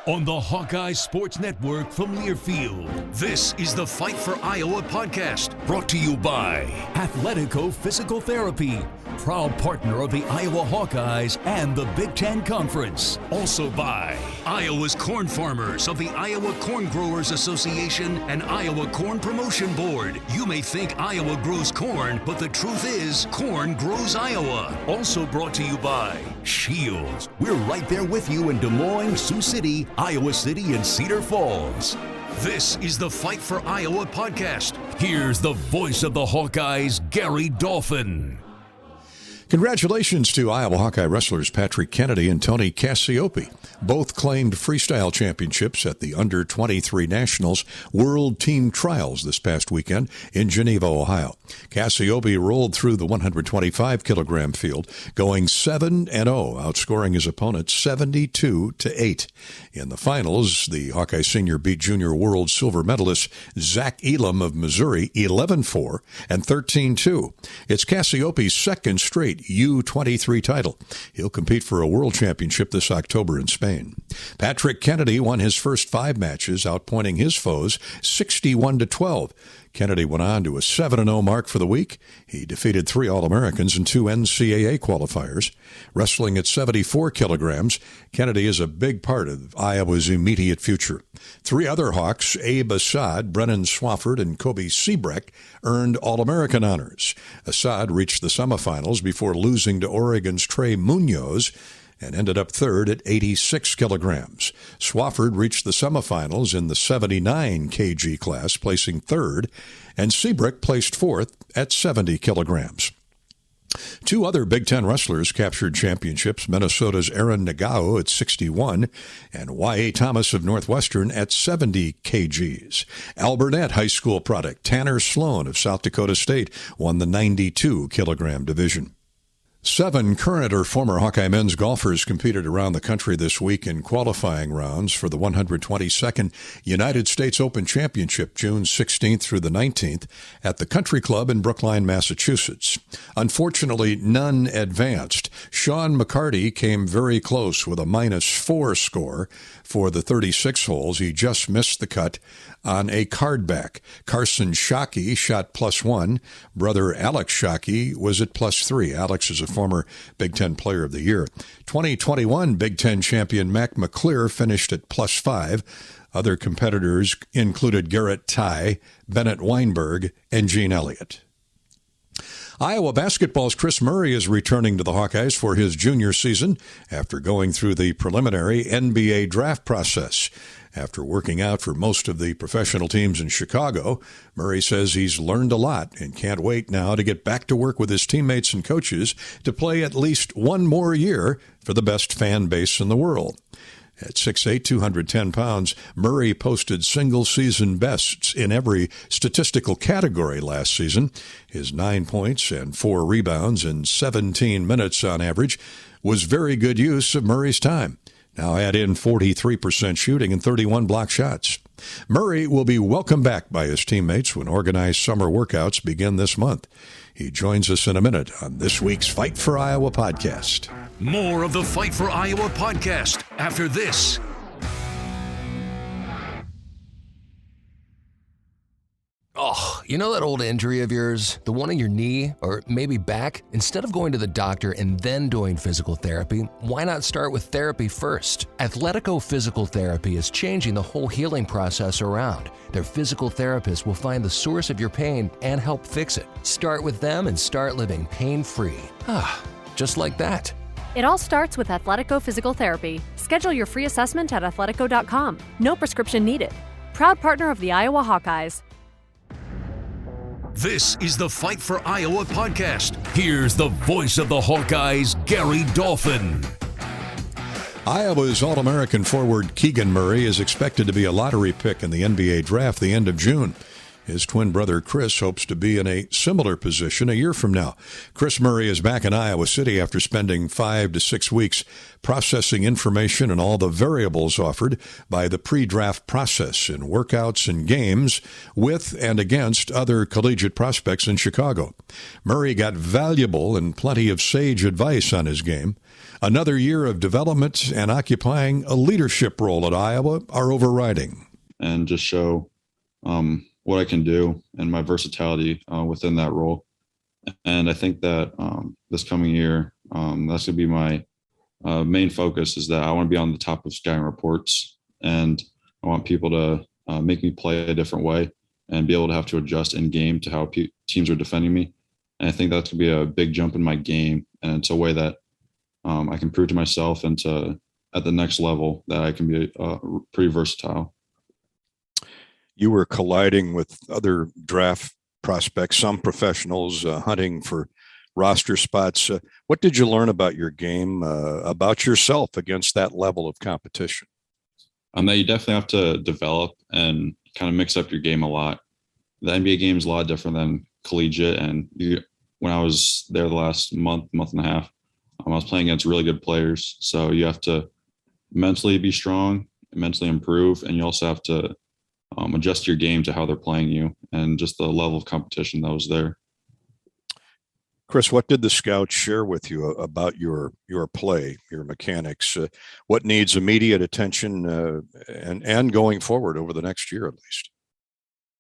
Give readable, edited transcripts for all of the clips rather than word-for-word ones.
On the Hawkeyes Sports Network from Learfield, this is the Fight for Iowa podcast, brought to you by Athletico Physical Therapy, proud partner of the Iowa Hawkeyes and the Big Ten Conference. Also by Iowa's Corn Farmers of the Iowa Corn Growers Association and Iowa Corn Promotion Board. You may think Iowa grows corn, but the truth is, corn grows Iowa. Also brought to you by Shields. We're right there with you in Des Moines, Sioux City, Iowa City, and Cedar Falls. This is the Fight for Iowa podcast. Here's the voice of the Hawkeyes, Gary Dolphin. Congratulations to Iowa Hawkeye wrestlers Patrick Kennedy and Tony Cassiope. Both claimed freestyle championships at the Under-23 Nationals World Team Trials this past weekend in Geneva, Ohio. Cassiope rolled through the 125-kilogram field, going 7-0, outscoring his opponent 72-8. In the finals, the Hawkeye senior beat junior world silver medalist Zach Elam of Missouri 11-4 and 13-2. It's Cassiope's second straight U23 title. He'll compete for a world championship this October in Spain. Patrick Kennedy won his first 5 matches, outpointing his foes 61-12. Kennedy went on to a 7-0 mark for the week. He defeated 3 All-Americans and 2 NCAA qualifiers. Wrestling at 74 kilograms, Kennedy is a big part of Iowa's immediate future. 3 other Hawks, Abe Assad, Brennan Swafford, and Kobe Seabreck, earned All-American honors. Assad reached the semifinals before losing to Oregon's Trey Munoz and ended up third at 86 kilograms. Swafford reached the semifinals in the 79 kg class, placing third, and Seabreck placed fourth at 70 kilograms. 2 other Big Ten wrestlers captured championships, Minnesota's Aaron Nagao at 61 and Y.A. Thomas of Northwestern at 70 kgs. Alburnett High School product Tanner Sloan of South Dakota State won the 92-kilogram division. 7 current or former Hawkeye men's golfers competed around the country this week in qualifying rounds for the 122nd United States Open Championship, June 16th through the 19th, at the Country Club in Brookline, Massachusetts. Unfortunately, none advanced. Sean McCarty came very close with a -4 score for the 36 holes. He just missed the cut on a cardback. Carson Shockey shot +1. Brother Alex Shockey was at +3. Alex is a former Big Ten Player of the Year. 2021 Big Ten champion Mac McClear finished at +5. Other competitors included Garrett Ty, Bennett Weinberg, and Gene Elliott. Iowa basketball's Kris Murray is returning to the Hawkeyes for his junior season after going through the preliminary NBA draft process. After working out for most of the professional teams in Chicago, Murray says he's learned a lot and can't wait now to get back to work with his teammates and coaches to play at least one more year for the best fan base in the world. At 6'8", 210 pounds, Murray posted single-season bests in every statistical category last season. His 9 points and 4 rebounds in 17 minutes on average was very good use of Murray's time. Now add in 43% shooting and 31 block shots. Murray will be welcomed back by his teammates when organized summer workouts begin this month. He joins us in a minute on this week's Fight for Iowa podcast. More of the Fight for Iowa podcast after this. Oh, you know that old injury of yours? The one in your knee or maybe back? Instead of going to the doctor and then doing physical therapy, why not start with therapy first? Athletico Physical Therapy is changing the whole healing process around. Their physical therapists will find the source of your pain and help fix it. Start with them and start living pain-free. Just like that. It all starts with Athletico Physical Therapy. Schedule your free assessment at athletico.com. No prescription needed. Proud partner of the Iowa Hawkeyes. This is the Fight for Iowa podcast. Here's the voice of the Hawkeyes, Gary Dolphin. Iowa's All-American forward Keegan Murray is expected to be a lottery pick in the NBA draft the end of June. His twin brother Kris hopes to be in a similar position a year from now. Kris Murray is back in Iowa City after spending 5 to 6 weeks processing information and all the variables offered by the pre-draft process in workouts and games with and against other collegiate prospects in Chicago. Murray got valuable and plenty of sage advice on his game. Another year of development and occupying a leadership role at Iowa are overriding. And just show what I can do and my versatility within that role. And I think that this coming year, that's going to be my main focus, is that I want to be on the top of scouting reports, and I want people to make me play a different way and be able to have to adjust in game to how teams are defending me. And I think that's going to be a big jump in my game. And it's a way that I can prove to myself and at the next level that I can be pretty versatile. You were colliding with other draft prospects, some professionals hunting for roster spots. What did you learn about your game, about yourself against that level of competition? That you definitely have to develop and kind of mix up your game a lot. The NBA game is a lot different than collegiate. And when I was there the last month and a half, I was playing against really good players. So you have to mentally be strong, mentally improve, and you also have to adjust your game to how they're playing you and just the level of competition that was there. Kris, what did the scouts share with you about your play, your mechanics? What needs immediate attention and going forward over the next year at least?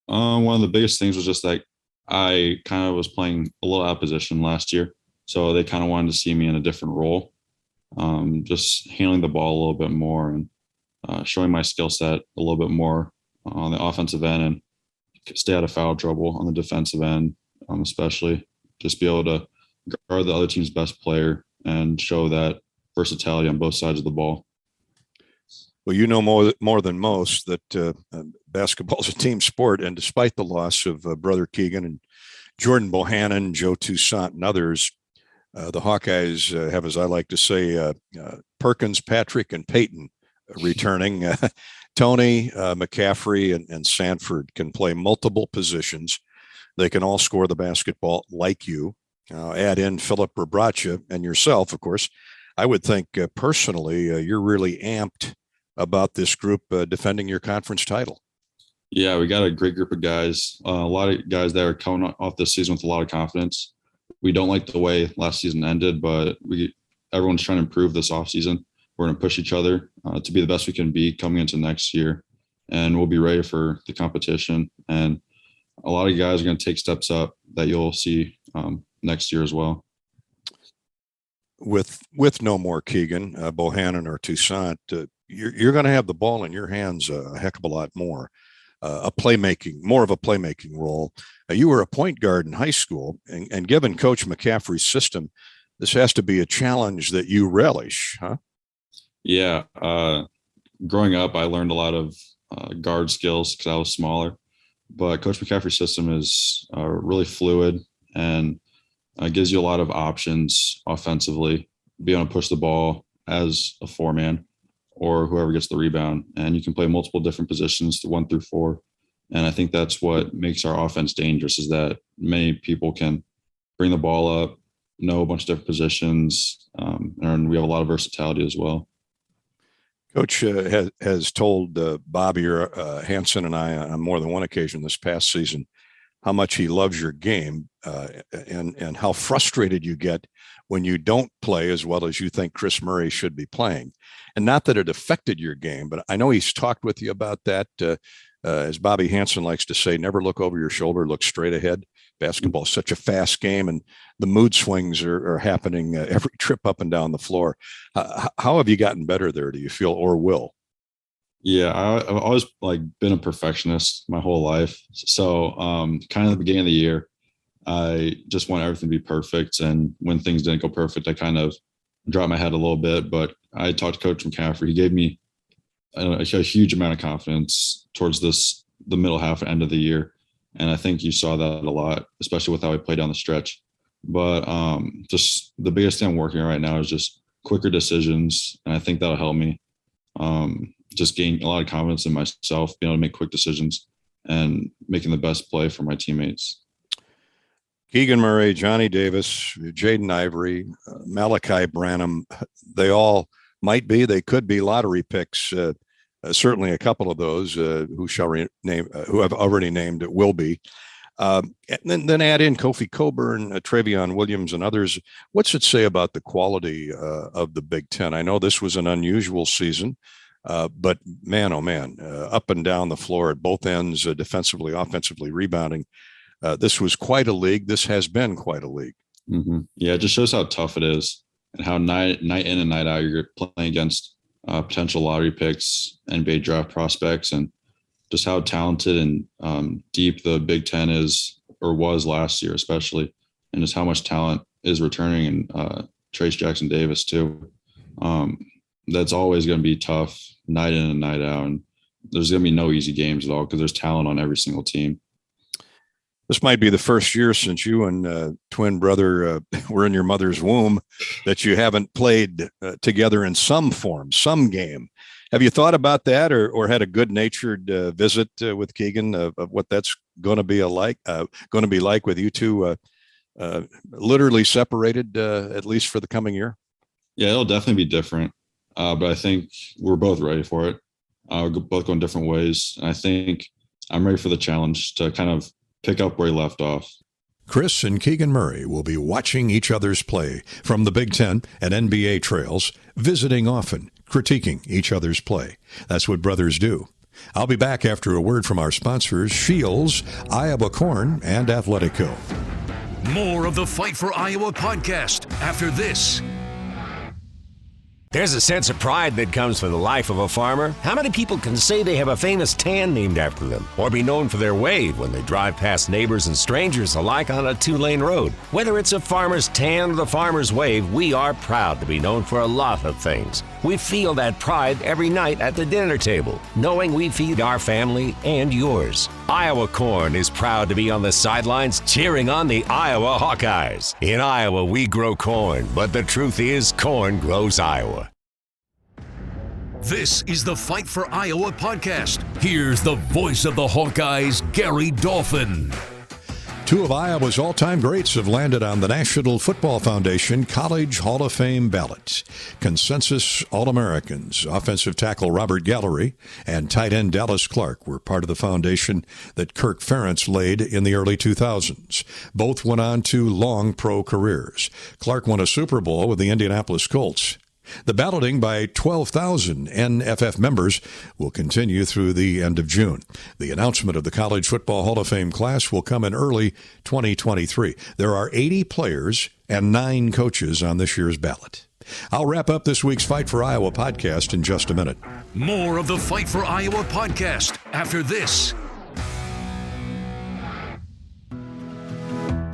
One of the biggest things was just that I kind of was playing a little out of position last year. So they kind of wanted to see me in a different role, just handling the ball a little bit more and showing my skill set a little bit more on the offensive end, and stay out of foul trouble on the defensive end, especially just be able to guard the other team's best player and show that versatility on both sides of the ball. Well, you know more than most that basketball is a team sport, and despite the loss of brother Keegan and Jordan Bohannon, Joe Toussaint, and others, the Hawkeyes have, as I like to say, Perkins, Patrick, and Peyton returning. Tony, McCaffrey, and Sanford can play multiple positions. They can all score the basketball like you. Add in Philip Rebracha and yourself, of course. I would think personally you're really amped about this group defending your conference title. Yeah, we got a great group of guys. A lot of guys that are coming off this season with a lot of confidence. We don't like the way last season ended, but everyone's trying to improve this offseason. We're going to push each other to be the best we can be coming into next year, and we'll be ready for the competition. And a lot of guys are going to take steps up that you'll see next year as well. With no more Keegan, Bohannon, or Toussaint, you're going to have the ball in your hands a heck of a lot more. More of a playmaking role. You were a point guard in high school, and given Coach McCaffrey's system, this has to be a challenge that you relish, huh? Yeah. Growing up, I learned a lot of guard skills because I was smaller, but Coach McCaffrey's system is really fluid and gives you a lot of options offensively, be able to push the ball as a four-man or whoever gets the rebound. And you can play multiple different positions, 1 through 4. And I think that's what makes our offense dangerous, is that many people can bring the ball up, know a bunch of different positions, and we have a lot of versatility as well. Coach has told Bobby Hansen and I on more than one occasion this past season how much he loves your game and how frustrated you get when you don't play as well as you think Kris Murray should be playing. And not that it affected your game, but I know he's talked with you about that. As Bobby Hansen likes to say, never look over your shoulder, look straight ahead. Basketball is such a fast game, and the mood swings are happening every trip up and down the floor. How have you gotten better there, do you feel, or will? Yeah, I've always been a perfectionist my whole life. So kind of the beginning of the year, I just want everything to be perfect. And when things didn't go perfect, I kind of dropped my head a little bit. But I talked to Coach McCaffrey. He gave me a huge amount of confidence towards the middle half and end of the year. And I think you saw that a lot, especially with how he played down the stretch. But just the biggest thing I'm working on right now is just quicker decisions. And I think that'll help me just gain a lot of confidence in myself, being able to make quick decisions and making the best play for my teammates. Keegan Murray, Johnny Davis, Jaden Ivory, Malachi Branham, they all they could be lottery picks. Certainly a couple of those who have already named it will be. And then add in Kofi Coburn, Travion Williams, and others. What's it say about the quality of the Big Ten? I know this was an unusual season, but man, oh man, up and down the floor at both ends, defensively, offensively, rebounding. This was quite a league. This has been quite a league. Mm-hmm. Yeah, it just shows how tough it is and how night in and night out you're playing against potential lottery picks, NBA draft prospects, and just how talented and deep the Big Ten is or was last year, especially, and just how much talent is returning, and Trace Jackson Davis too. That's always going to be tough night in and night out. And there's going to be no easy games at all because there's talent on every single team. This might be the first year since you and twin brother were in your mother's womb that you haven't played together in some form, some game. Have you thought about that, or had a good-natured visit with Keegan of what that's going to be like with you two literally separated at least for the coming year? Yeah, it'll definitely be different, but I think we're both ready for it. We're both going different ways, and I think I'm ready for the challenge to kind of pick up where he left off. Kris and Keegan Murray will be watching each other's play from the Big Ten and NBA trails, visiting often, critiquing each other's play. That's what brothers do. I'll be back after a word from our sponsors, Shields, Iowa Corn, and Athletico. More of the Fight for Iowa podcast after this. There's a sense of pride that comes from the life of a farmer. How many people can say they have a famous tan named after them, or be known for their wave when they drive past neighbors and strangers alike on a 2-lane road? Whether it's a farmer's tan or the farmer's wave, we are proud to be known for a lot of things. We feel that pride every night at the dinner table, knowing we feed our family and yours. Iowa Corn is proud to be on the sidelines cheering on the Iowa Hawkeyes. In Iowa, we grow corn, but the truth is, corn grows Iowa. This is the Fight for Iowa podcast. Here's the voice of the Hawkeyes, Gary Dolphin. Two of Iowa's all-time greats have landed on the National Football Foundation College Hall of Fame ballot. Consensus All-Americans, offensive tackle Robert Gallery and tight end Dallas Clark were part of the foundation that Kirk Ferentz laid in the early 2000s. Both went on to long pro careers. Clark won a Super Bowl with the Indianapolis Colts. The balloting by 12,000 NFF members will continue through the end of June. The announcement of the College Football Hall of Fame class will come in early 2023. There are 80 players and 9 coaches on this year's ballot. I'll wrap up this week's Fight for Iowa podcast in just a minute. More of the Fight for Iowa podcast after this.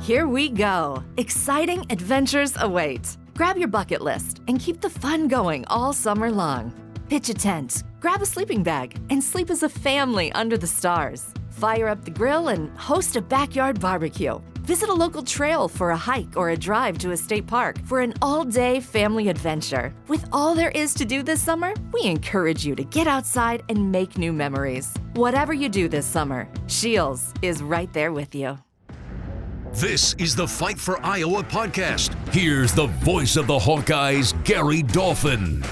Here we go. Exciting adventures await. Grab your bucket list and keep the fun going all summer long. Pitch a tent, grab a sleeping bag, and sleep as a family under the stars. Fire up the grill and host a backyard barbecue. Visit a local trail for a hike or a drive to a state park for an all-day family adventure. With all there is to do this summer, we encourage you to get outside and make new memories. Whatever you do this summer, Shields is right there with you. This is the Fight for Iowa podcast. Here's the voice of the Hawkeyes, Gary Dolphin.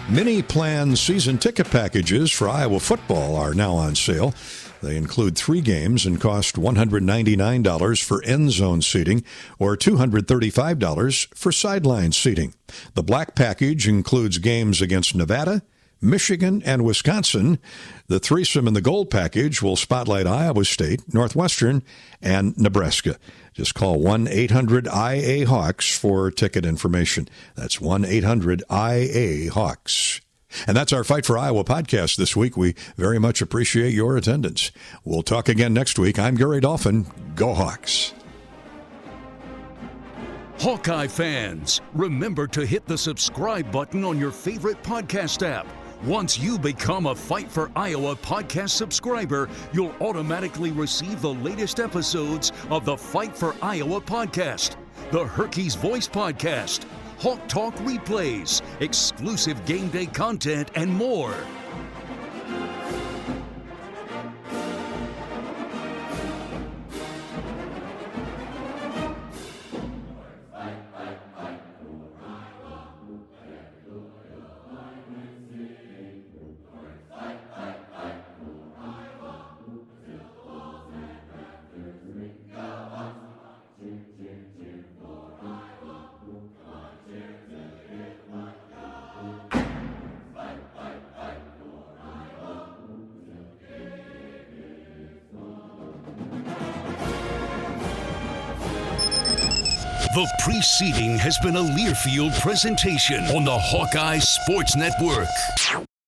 Mini plan season ticket packages for Iowa football are now on sale. They include 3 games and cost $199 for end zone seating or $235 for sideline seating. The black package includes games against Nevada, Michigan, and Wisconsin. The threesome in the gold package will spotlight Iowa State, Northwestern, and Nebraska. Just call 1-800-IA-HAWKS for ticket information. That's 1-800-IA-HAWKS. And that's our Fight for Iowa podcast this week. We very much appreciate your attendance. We'll talk again next week. I'm Gary Dolphin. Go Hawks. Hawkeye fans, remember to hit the subscribe button on your favorite podcast app. Once you become a Fight for Iowa podcast subscriber, you'll automatically receive the latest episodes of the Fight for Iowa podcast, the Hawkeyes Voice podcast, Hawk Talk replays, exclusive game day content, and more. The preceding has been a Learfield presentation on the Hawkeye Sports Network.